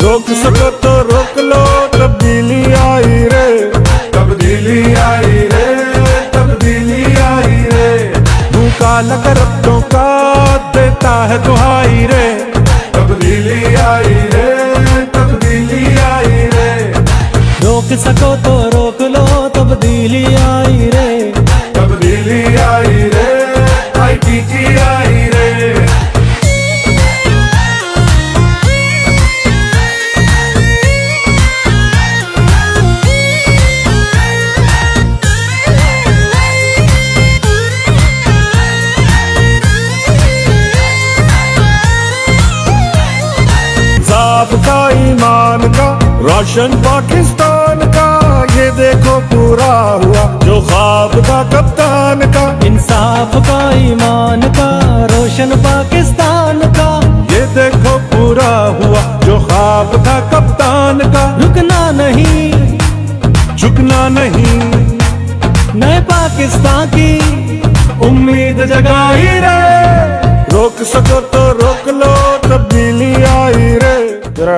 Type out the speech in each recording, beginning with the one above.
रोक सको तो रोक लो, तब्दीली आई रे, तब्दीली आई रे, तब्दीली आई रे। मुँह काला कर अपनों का देता है दुहाई रे, तब्दीली आई रे, तब्दीली आई रे। रोक सको तो रोक लो, तब्दीली आई रे, तब्दीली आई रे, ITG आई रे। ज़ाब्ता ईमान का, रोशन पाकिस्तान का, ये देखो पूरा हुआ जो ख्वाब था कप्तान का। इंसाफ का, ईमान का, रोशन पाकिस्तान का, ये देखो पूरा हुआ जो ख्वाब था कप्तान का। रुकना नहीं, झुकना नहीं, नए पाकिस्तान की उम्मीद जगाई रे। रोक सको तो रोक लो, तब्दीली आई रे। जरा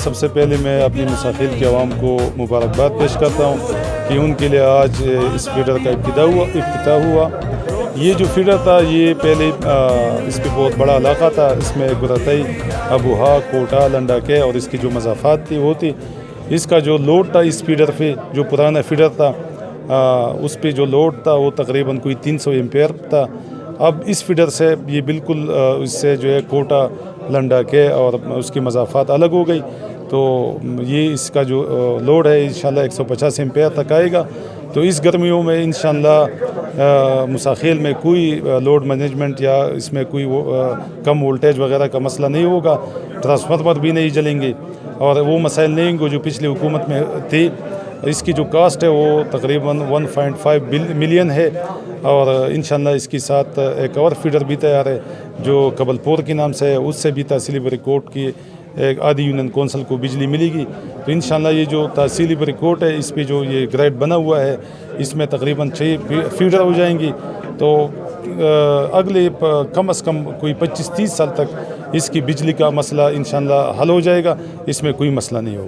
सबसे पहले मैं अपनी मुसाखिल की आवाम को मुबारकबाद पेश करता हूँ कि उनके लिए आज इस फीडर का इफ्तिताह हुआ। ये जो फीडर था ये पहले इस पर बहुत बड़ा इलाका था, इसमें गुरतई, अबूहा, कोटा, लंडाके और इसकी जो मज़ाफ़ात थी वो थी। इसका जो लोड था इस फीडर पे, जो पुराना फीडर था उस पे जो लोड था वो तकरीबन कोई 300 एम्पेयर था। अब इस फीडर से ये बिल्कुल इससे जो है कोटा, लंडाके और उसकी मज़ाफ़ात अलग हो गई, तो ये इसका जो लोड है इंशाल्लाह 150 एम्पेयर तक आएगा। तो इस गर्मियों में इंशाल्लाह मुसाखिल में कोई लोड मैनेजमेंट या इसमें कोई कम वोल्टेज वगैरह का मसला नहीं होगा, ट्रांसफार्मर भी नहीं जलेंगे और वो मसाइल नहीं होंगे जो पिछली हुकूमत में थे। इसकी जो कास्ट है वो तकरीबन 1.5 मिलियन है और इंशाल्लाह इसके साथ एक और फीडर भी तैयार है जो कबलपुर के नाम से है, उससे भी तहसीली बरिकोट की एक आधी यूनियन कौंसिल को बिजली मिलेगी। तो इंशाल्लाह ये जो तहसीली बरिकोट है इस पे जो ये ग्रेड बना हुआ है इसमें तकरीबन 6 फीडर हो जाएंगी। तो अगले कम से कम कोई 25-30 साल तक इसकी बिजली का मसला इंशाल्लाह हल हो जाएगा, इसमें कोई मसला नहीं होगा।